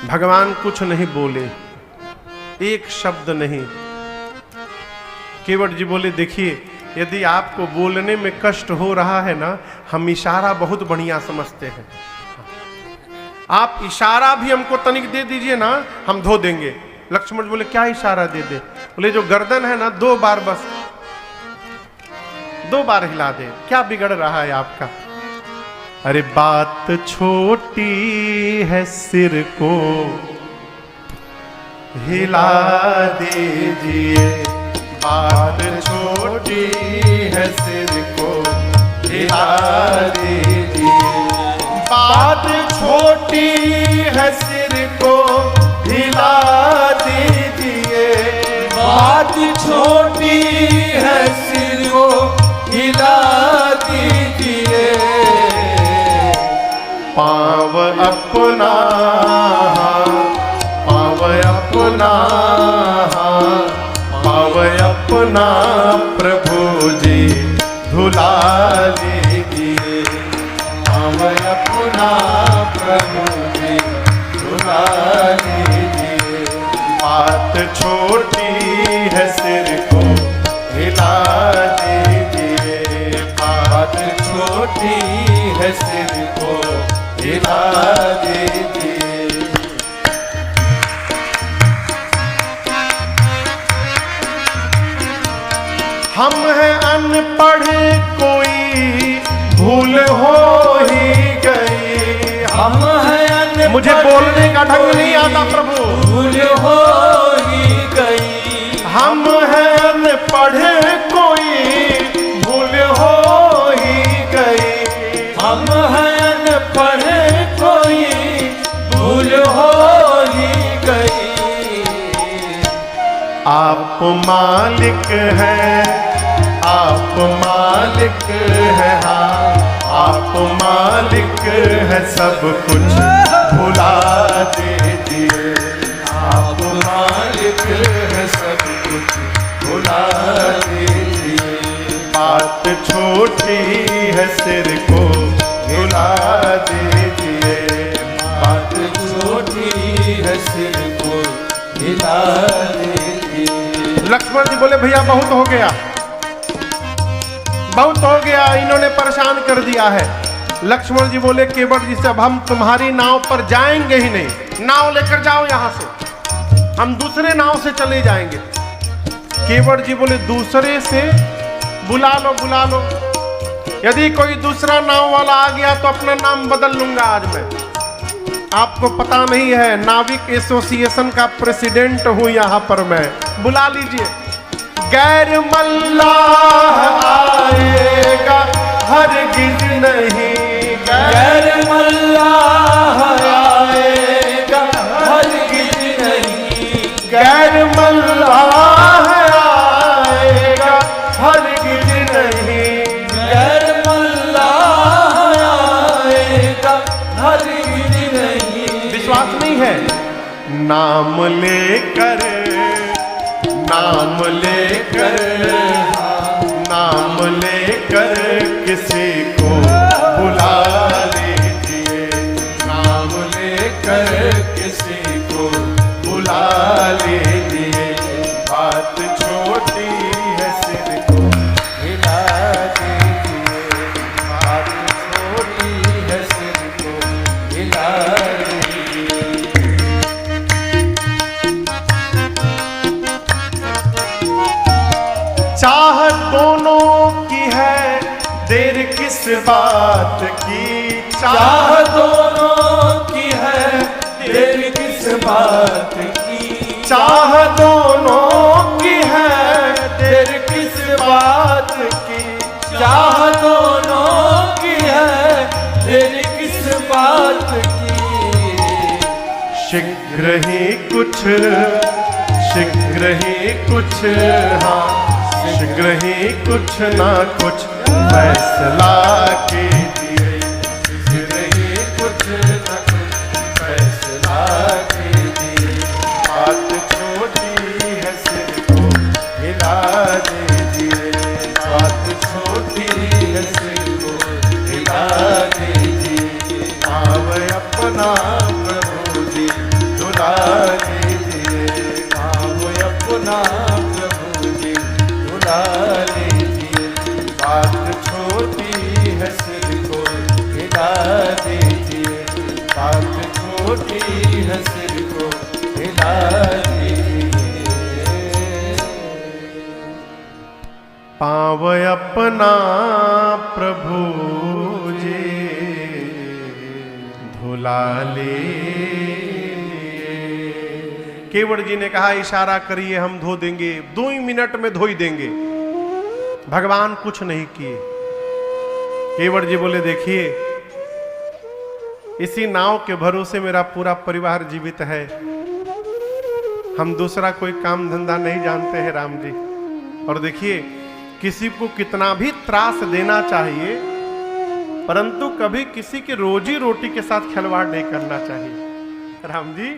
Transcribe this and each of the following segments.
भगवान कुछ नहीं बोले, एक शब्द नहीं। केवट जी बोले देखिए, यदि आपको बोलने में कष्ट हो रहा है ना, हम इशारा बहुत बढ़िया समझते हैं। आप इशारा भी हमको तनिक दे दीजिए ना, हम धो देंगे। लक्ष्मण बोले क्या इशारा दे दे? बोले जो गर्दन है ना, 2 बार बस 2 बार हिला दे। क्या बिगड़ रहा है आपका? अरे बात छोटी है, सिर को हिला दीजिए। बात छोटी है, सिर को हिला दीजिए। बात छोटी है, सिर को हिला दीजिए। बात छोटी है, सिर को हिला दीजिए। पाँव अपना, पाँव अपना, पाँव अपना प्रभु जी धुला लीजिए। पाँव अपना प्रभु जी धुला लीजिए। बात छोटी है, सिर को हिला दीजिए। बात छोटी है, सिर को हिला दीजिए। हम हैं अनपढ़, कोई भूल हो ही गई। हम हैं अनपढ़, मुझे बोलने का ढंग नहीं आता प्रभु। भूल हो ही गई। हम हैं अनपढ़, कोई भूल हो ही गई। हम हैं अनपढ़, कोई भूल हो ही गई। आप मालिक हैं, आप मालिक हैं, हाँ आप मालिक हैं, सब कुछ भुला दीजिए। आप मालिक हैं, सब कुछ भुला दीजिए। बात छोटी है, सिर को हिला दीजिए। बात छोटी है, सिर को हिला दीजिए। लक्ष्मण जी बोले भैया बहुत हो गया, बहुत हो गया, इन्होंने परेशान कर दिया है। लक्ष्मण जी बोले केवट जी से अब हम तुम्हारी नाव पर जाएंगे ही नहीं। नाव लेकर जाओ यहां से, हम दूसरे नाव से चले जाएंगे। केवट जी बोले दूसरे से बुला लो, बुला लो। यदि कोई दूसरा नाव वाला आ गया तो अपना नाम बदल लूंगा आज मैं। आपको पता नहीं है, नाविक एसोसिएशन का प्रेसिडेंट हूं यहां पर मैं। बुला लीजिए। गैर मल्लाह आएगा हरगिज नहीं। गैर मल्लाह आएगा हरगिज नहीं। गैर मल्लाह आएगा हरगिज नहीं। गैर मल्लाह आएगा हरगिज नहीं। विश्वास नहीं है? नाम लेकर, नाम लेकर, नाम लेकर किसी को बुला लीजिए। नाम लेकर किसी को बुला लीजिए। बात छोटी है, सिर को हिला दीजिए। बात छोटी है, सिर को हिला दीजिए। चाह दोनों की है, देर किस बात की? चाह दोनों की है, देर किस बात की? चाह दोनों की है, देर किस बात की? चाह दोनों की है, देर किस बात की? शीघ्र ही कुछ, शीघ्र ही कुछ, हाँ शीघ्र ही कुछ ना कुछ फैसला कीजिए। शीघ्र ही कुछ न कुछ फैसला कीजिए। बात छोटी है, सिर को हिला दीजिए। बात छोटी है, सिर को हिला दीजिए। पाव अपना प्रभु जी छोटी है सिर को हिला दीजिए। पाँव अपना प्रभु जी धुला ले। केवट जी ने कहा इशारा करिए हम धो देंगे, 2 ही मिनट में धो ही देंगे। भगवान कुछ नहीं किए। केवट जी बोले देखिए इसी नाव के भरोसे मेरा पूरा परिवार जीवित है, हम दूसरा कोई काम धंधा नहीं जानते हैं राम जी। और देखिए किसी को कितना भी त्रास देना चाहिए परंतु कभी किसी की रोजी रोटी के साथ खिलवाड़ नहीं करना चाहिए। राम जी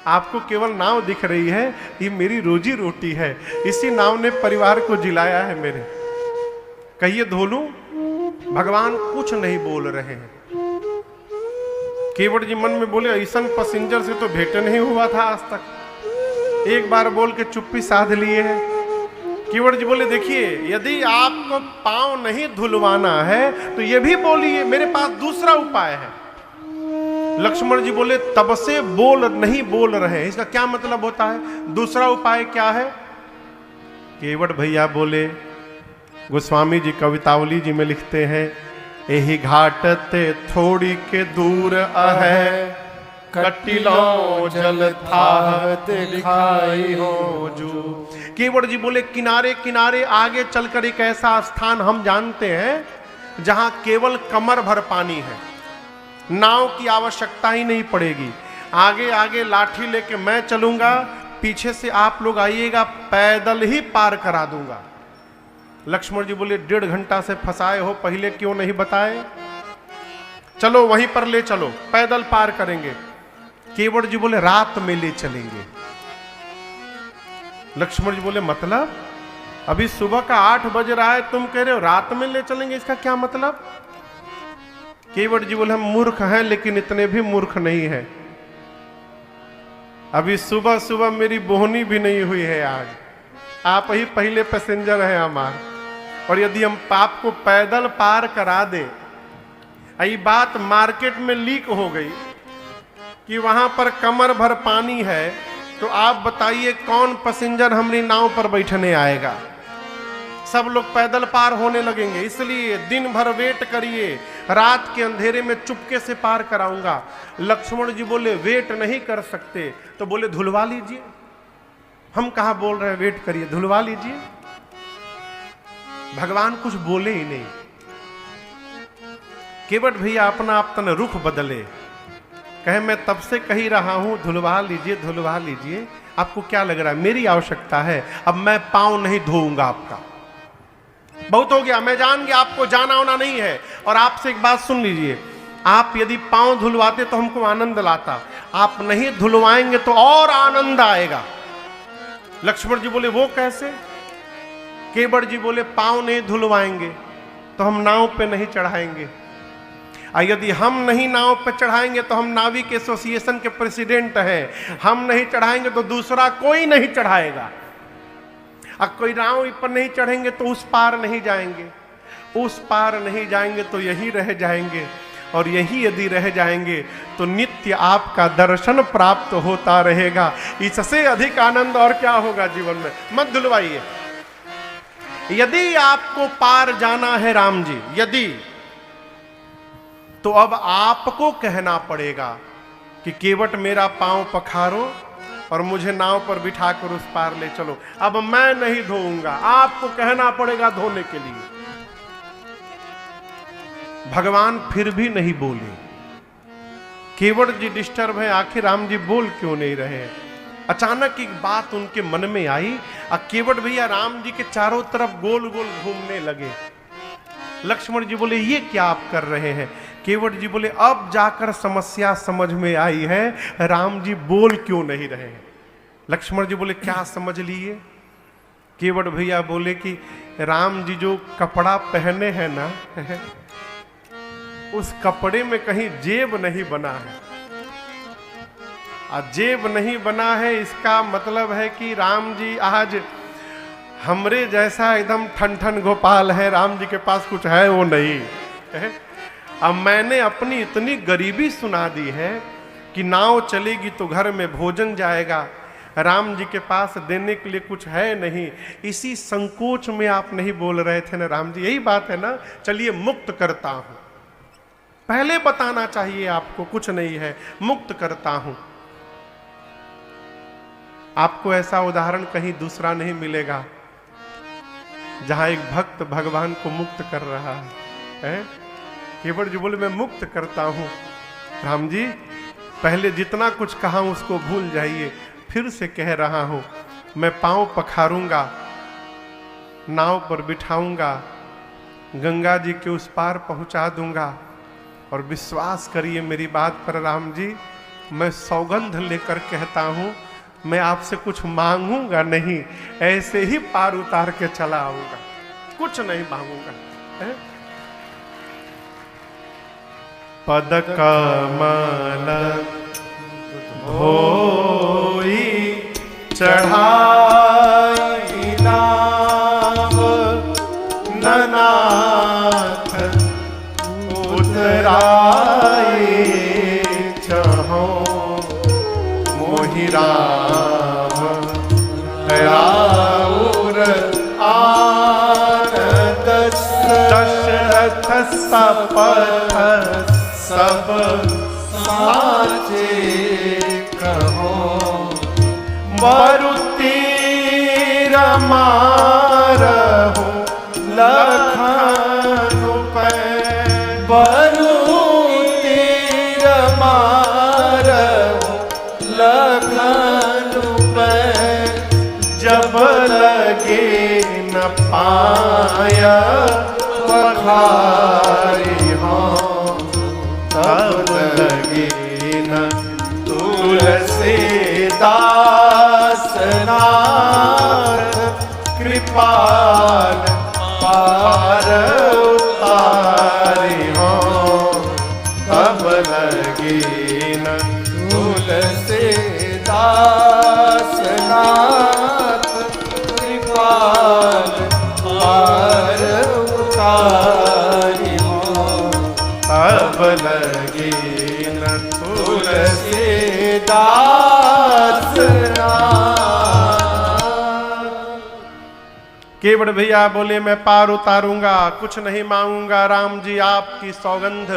आपको केवल नाव दिख रही है, ये मेरी रोजी रोटी है, इसी नाव ने परिवार को जिलाया है मेरे। कहिए धो लूं? भगवान कुछ नहीं बोल रहे हैं। केवट जी मन में बोले ऐसा पैसेंजर से तो भेंट नहीं हुआ था आज तक। एक बार बोल के चुप्पी साध लिए है। केवट जी बोले देखिए यदि आपको पांव नहीं धुलवाना है तो ये भी बोलिए, मेरे पास दूसरा उपाय है। लक्ष्मण जी बोले तब से नहीं बोल रहे हैं, इसका क्या मतलब होता है? दूसरा उपाय क्या है? केवट भैया बोले गोस्वामी जी कवितावली जी में लिखते हैं एही घाट ते थोड़ी के दूर है कटिलो जल था दिखाई हो जू। केवट जी बोले किनारे किनारे आगे चलकर एक ऐसा स्थान हम जानते हैं जहां केवल कमर भर पानी है, नाव की आवश्यकता ही नहीं पड़ेगी। आगे आगे लाठी लेके मैं चलूंगा, पीछे से आप लोग आइएगा, पैदल ही पार करा दूंगा। लक्ष्मण जी बोले 1.5 घंटा से फंसाए हो, पहले क्यों नहीं बताए? चलो वहीं पर ले चलो, पैदल पार करेंगे। केवट जी बोले रात में ले चलेंगे। लक्ष्मण जी बोले मतलब? अभी सुबह का 8 बज रहा है, तुम कह रहे हो रात में ले चलेंगे, इसका क्या मतलब? केवट जी बोले हम मूर्ख हैं लेकिन इतने भी मूर्ख नहीं है। अभी सुबह सुबह मेरी बोहनी भी नहीं हुई है, आज आप ही पहले पैसेंजर हैं हमारे, और यदि हम पाप को पैदल पार करा दे, ये बात मार्केट में लीक हो गई कि वहां पर कमर भर पानी है, तो आप बताइए कौन पैसेंजर हमारी नाव पर बैठने आएगा? सब लोग पैदल पार होने लगेंगे। इसलिए दिन भर वेट करिए, रात के अंधेरे में चुपके से पार कराऊंगा। लक्ष्मण जी बोले वेट नहीं कर सकते, तो बोले धुलवा लीजिए। हम कहा बोल रहे हैं वेट करिए, धुलवा लीजिए। भगवान कुछ बोले ही नहीं। केवट भैया अपना आप तन रुख बदले, कहे मैं तब से कही रहा हूं धुलवा लीजिए धुलवा लीजिए, आपको क्या लग रहा है मेरी आवश्यकता है? अब मैं पांव नहीं धोऊंगा आपका, बहुत हो गया, मैं जान गया आपको जाना होना नहीं है। और आपसे एक बात सुन लीजिए, आप यदि पांव धुलवाते तो हमको आनंद लाता, आप नहीं धुलवाएंगे तो और आनंद आएगा। लक्ष्मण जी बोले वो कैसे? केवट जी बोले पांव नहीं धुलवाएंगे तो हम नाव पे नहीं चढ़ाएंगे, और यदि हम नहीं नाव पे चढ़ाएंगे तो हम नाविक एसोसिएशन के प्रेसिडेंट हैं, हम नहीं चढ़ाएंगे तो दूसरा कोई नहीं चढ़ाएगा। अब कोई नाव पर नहीं चढ़ेंगे तो उस पार नहीं जाएंगे, उस पार नहीं जाएंगे तो यही रह जाएंगे, और यही यदि रह जाएंगे तो नित्य आपका दर्शन प्राप्त होता रहेगा। इससे अधिक आनंद और क्या होगा जीवन में? मत धुलवाइए। यदि आपको पार जाना है राम जी, यदि, तो अब आपको कहना पड़ेगा कि केवट मेरा पांव पखारो और मुझे नाव पर बिठाकर उस पार ले चलो। अब मैं नहीं धोऊंगा, आपको कहना पड़ेगा धोने के लिए। भगवान फिर भी नहीं बोले। केवट जी डिस्टर्ब है, आखिर राम जी बोल क्यों नहीं रहे? अचानक एक बात उनके मन में आई, और केवट भैया राम जी के चारों तरफ गोल गोल घूमने लगे। लक्ष्मण जी बोले ये क्या आप कर रहे हैं? केवट जी बोले अब जाकर समस्या समझ में आई है, राम जी बोल क्यों नहीं रहे हैं। लक्ष्मण जी बोले क्या समझ लिए? केवट भैया बोले कि राम जी जो कपड़ा पहने हैं ना, उस कपड़े में कहीं जेब नहीं बना है, और जेब नहीं बना है इसका मतलब है कि राम जी आज हमरे जैसा एकदम ठन ठन गोपाल है, राम जी के पास कुछ है वो नहीं है। अब मैंने अपनी इतनी गरीबी सुना दी है, कि नाव चलेगी तो घर में भोजन जाएगा, राम जी के पास देने के लिए कुछ है नहीं, इसी संकोच में आप नहीं बोल रहे थे ना राम जी? यही बात है ना, चलिए मुक्त करता हूं। पहले बताना चाहिए आपको, कुछ नहीं है, मुक्त करता हूं। आपको ऐसा उदाहरण कहीं दूसरा नहीं मिलेगा जहां एक भक्त भगवान को मुक्त कर रहा है। केवट जी बोले मैं मुक्त करता हूं। राम जी पहले जितना कुछ कहा उसको भूल जाइए, फिर से कह रहा हूं, मैं पांव पखारूंगा, नाव पर बिठाऊंगा, गंगा जी के उस पार पहुंचा दूंगा, और विश्वास करिए मेरी बात पर राम जी, मैं सौगंध लेकर कहता हूं, मैं आपसे कुछ मांगूंगा नहीं, ऐसे ही पार उतार के चला आऊंगा, कुछ नहीं मांगूंगा। पद कमल होई चढ़ाई नाव, ननाथ उतराए चहो, मोहि राम राउर आनंद, दशरथ सपथ सब साचे कहो, वरुतीर मारहु लखन पै, वरुतीर मारहु लखन पै, जब लगे न पाया पखारी हो, तब लगे न तुलसीदास नाथ, कृपाल पार उतारी हो, तब लगे न तुलसीदास नाथ, कृपाल पार उतारी हो, तब लगे न तुलसीदास नाथ। केवट भैया बोले मैं पार उतारूंगा, कुछ नहीं मांगूंगा, राम जी आपकी सौगंध,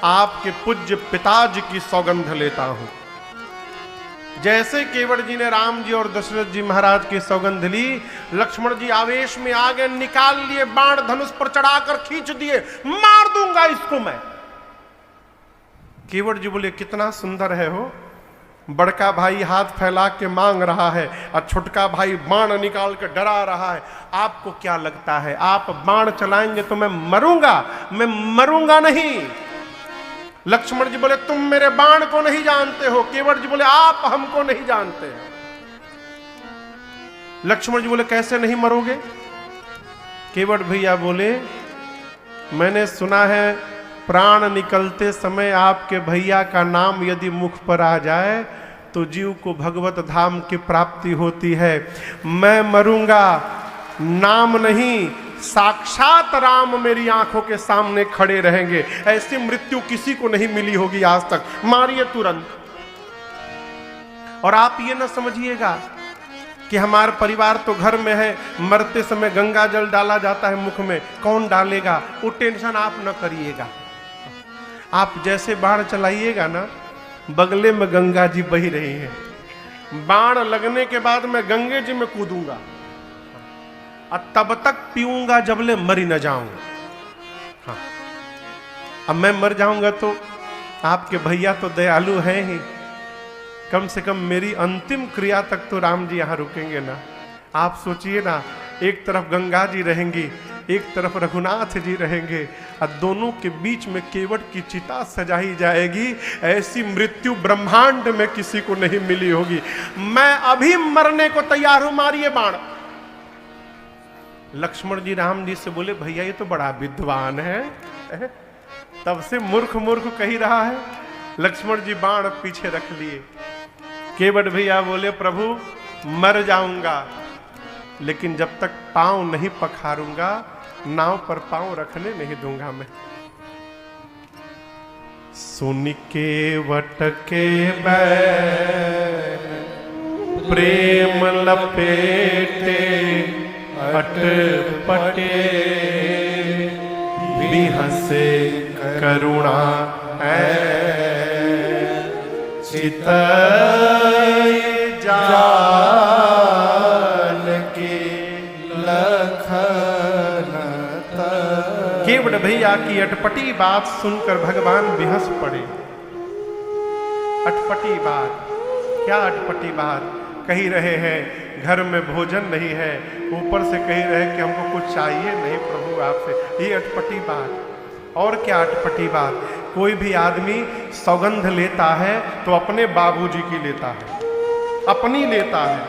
आपके पूज्य पिताजी की सौगंध लेता हूं। जैसे केवट जी ने राम जी और दशरथ जी महाराज की सौगंध ली, लक्ष्मण जी आवेश में आ गए, निकाल लिए बाण, धनुष पर चढ़ाकर खींच दिए, मार दूंगा इसको मैं। केवट जी बोले कितना सुंदर है हो, बड़का भाई हाथ फैला के मांग रहा है और छोटका भाई बाण निकाल के डरा रहा है, आपको क्या लगता है आप बाण चलाएंगे तो मैं मरूंगा? मैं मरूंगा नहीं। लक्ष्मण जी बोले तुम मेरे बाण को नहीं जानते हो। केवट जी बोले आप हमको नहीं जानते। लक्ष्मण जी बोले कैसे नहीं मरोगे? केवट भैया बोले मैंने सुना है प्राण निकलते समय आपके भैया का नाम यदि मुख पर आ जाए तो जीव को भगवत धाम की प्राप्ति होती है। मैं मरूंगा, नाम नहीं, साक्षात राम मेरी आंखों के सामने खड़े रहेंगे। ऐसी मृत्यु किसी को नहीं मिली होगी आज तक, मारिए तुरंत। और आप ये ना समझिएगा कि हमारा परिवार तो घर में है, मरते समय गंगा जल डाला जाता है मुख में, कौन डालेगा, वो टेंशन आप न करिएगा। आप जैसे बाण चलाइएगा ना, बगले में गंगा जी बही रही है, बाण लगने के बाद मैं गंगे जी में कूदूंगा और तब तक पीऊंगा जबले मरी न जाऊंगा। हाँ, अब मैं मर जाऊंगा तो आपके भैया तो दयालु हैं ही, कम से कम मेरी अंतिम क्रिया तक तो राम जी यहां रुकेंगे ना। आप सोचिए ना, एक तरफ गंगा जी रहेंगी, एक तरफ रघुनाथ जी रहेंगे और दोनों के बीच में केवट की चिता सजाई जाएगी। ऐसी मृत्यु ब्रह्मांड में किसी को नहीं मिली होगी। मैं अभी मरने को तैयार हूं, मारिए बाण। लक्ष्मण जी राम जी से बोले भैया ये तो बड़ा विद्वान है, तब से मूर्ख मूर्ख कही रहा है। लक्ष्मण जी बाण पीछे रख लिए। केवट भैया बोले प्रभु मर जाऊंगा, लेकिन जब तक पांव नहीं पखारूंगा नाव पर पांव रखने नहीं दूंगा मैं। सुन केवट के बैन प्रेम लपेटे अटपटे बिहसे करुणा चितय जान के लखन। केवट भैया की अटपटी बात सुनकर भगवान बेहस पड़े। अटपटी बात, क्या अटपटी बात? कही रहे हैं घर में भोजन नहीं है, ऊपर से कही रहे कि हमको कुछ चाहिए नहीं प्रभु आपसे, ये अटपटी बात। और क्या अटपटी बात? कोई भी आदमी सौगंध लेता है तो अपने बाबूजी की लेता है, अपनी लेता है।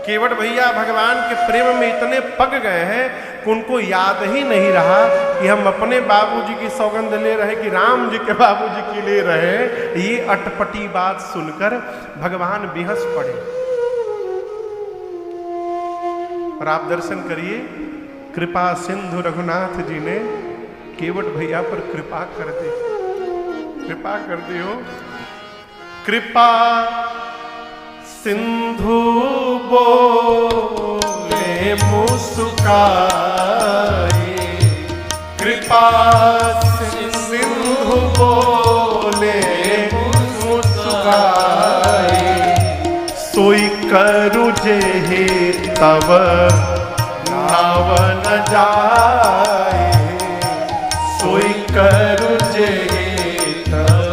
केवट भैया भगवान के प्रेम में इतने पग गए हैं कि उनको याद ही नहीं रहा कि हम अपने बाबूजी की सौगंध ले रहे कि राम जी के बाबूजी की ले रहे। ये अटपटी बात सुनकर भगवान बेहस पड़े। और आप दर्शन करिए, कृपा सिंधु रघुनाथ जी ने केवट भैया पर कृपा कर दी, कृपा कर दी हो। कृपा सिंधु बोले मुस्काए, कृपा सिंधु बोले मुस्काए, सोई करु जेहि तब नाव न जाए, सोई करु जेहि तब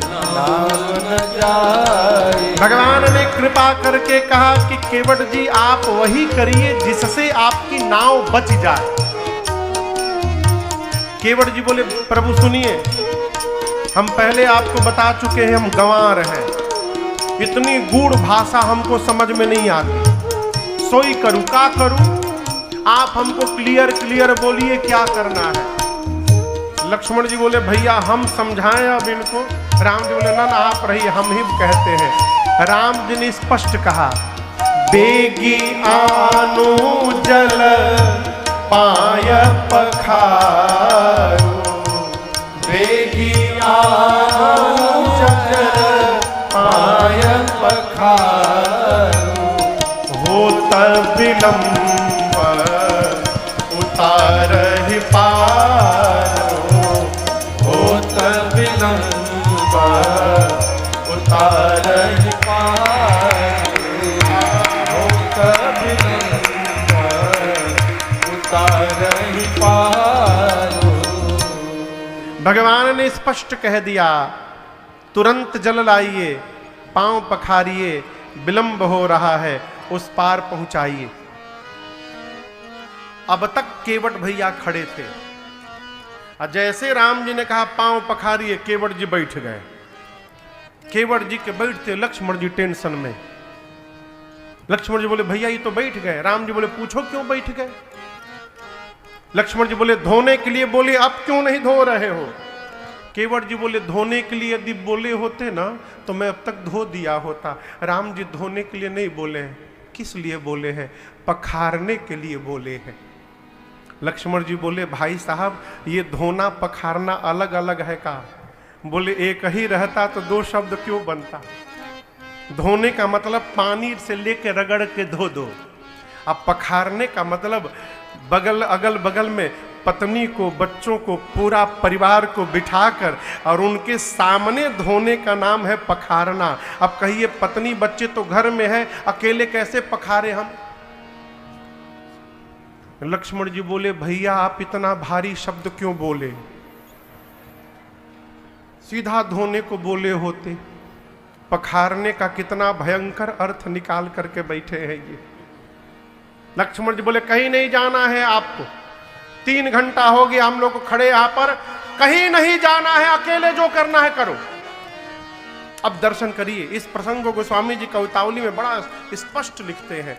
नाव न जाए। भगवान ने कृपा करके कहा कि केवट जी आप वही करिए जिससे आपकी नाव बच जाए। केवट जी बोले प्रभु सुनिए, हम पहले आपको बता चुके हैं हम गंवार हैं, इतनी गूढ़ भाषा हमको समझ में नहीं आती, सोई करूं का करूं, आप हमको क्लियर क्लियर बोलिए क्या करना है। लक्ष्मण जी बोले भैया हम समझाएं अब इनको। राम जी बोले ना ना आप रहिए, हम ही कहते हैं। राम जी ने स्पष्ट कहा, बेगी आनु जल पाय पखारो, बेगी आनु जल पाय पखारो, होत विलंब उतारहि पारो, होत विलंब उतारहि पारो, होत विलंब उतारहि पारो। भगवान ने स्पष्ट कह दिया, तुरंत जल लाइए, पांव पखारिए, विलंब हो रहा है, उस पार पहुंचाइए। अब तक केवट भैया खड़े थे, और जैसे राम जी ने कहा पांव पखारिए, केवट जी बैठ गए। केवट जी के बैठते लक्ष्मण जी टेंशन में। लक्ष्मण जी बोले भैया ये तो बैठ गए। राम जी बोले पूछो क्यों बैठ गए। लक्ष्मण जी बोले धोने के लिए बोले, अब क्यों नहीं धो रहे हो। केवट जी बोले धोने के लिए यदि बोले होते ना तो मैं अब तक धो दिया होता। राम जी धोने के लिए नहीं बोले हैं, किस लिए बोले हैं, पखारने के लिए बोले हैं। लक्ष्मण जी बोले भाई साहब ये धोना पखारना अलग अलग है का। बोले एक ही रहता तो दो शब्द क्यों बनता। धोने का मतलब पानी से लेके रगड़ के धो दो, अब पखारने का मतलब बगल अगल बगल में पत्नी को, बच्चों को, पूरा परिवार को बिठाकर और उनके सामने धोने का नाम है पखारना। अब कहिए पत्नी बच्चे तो घर में है, अकेले कैसे पखारे हम। लक्ष्मण जी बोले भैया आप इतना भारी शब्द क्यों बोले, सीधा धोने को बोले होते। पखारने का कितना भयंकर अर्थ निकाल करके बैठे हैं ये। लक्ष्मण जी बोले कहीं नहीं जाना है आपको, 3 घंटा हो गया हम लोग को खड़े यहां पर, कहीं नहीं जाना है, अकेले जो करना है करो। अब दर्शन करिए, इस प्रसंग को गोस्वामी जी कवितावली में बड़ा स्पष्ट लिखते हैं।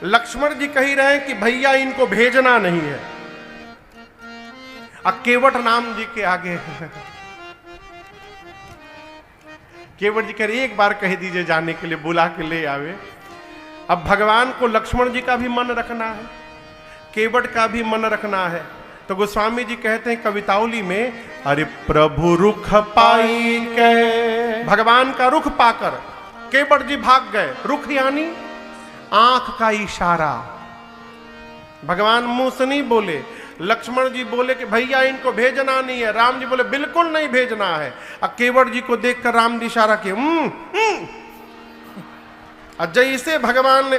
लक्ष्मण जी कह रहे हैं कि भैया इनको भेजना नहीं है, केवट नाम जी के आगे केवट जी कह रहे एक बार कह दीजिए जाने के लिए, बुला के ले आवे। अब भगवान को लक्ष्मण जी का भी मन रखना है, केवट का भी मन रखना है। तो गोस्वामी जी कहते हैं कवितावली में, अरे प्रभु रुख पाई के, भगवान का रुख पाकर केवट जी भाग गए। रुख यानी आंख का इशारा। भगवान मुंह से नहीं बोले। लक्ष्मण जी बोले कि भैया इनको भेजना नहीं है। राम जी बोले बिल्कुल नहीं भेजना है। और केवट जी को देखकर राम जी इशारा किया। और जैसे भगवान ने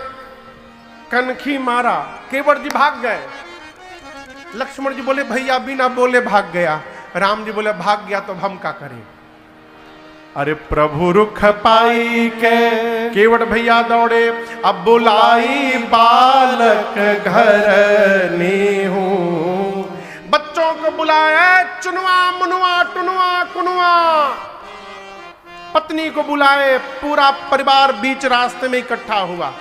कनखी मारा, केवट जी भाग गए। लक्ष्मण जी बोले भैया बिना बोले भाग गया। राम जी बोले भाग गया तो हम क्या करें। अरे प्रभु रुख पाई के केवट भैया दौड़े। अब बुलाई बालक घर नीहू, बच्चों को बुलाए चुनवा मुनवा टुनवा कुनवा। पत्नी को बुलाए, पूरा परिवार बीच रास्ते में इकट्ठा हुआ।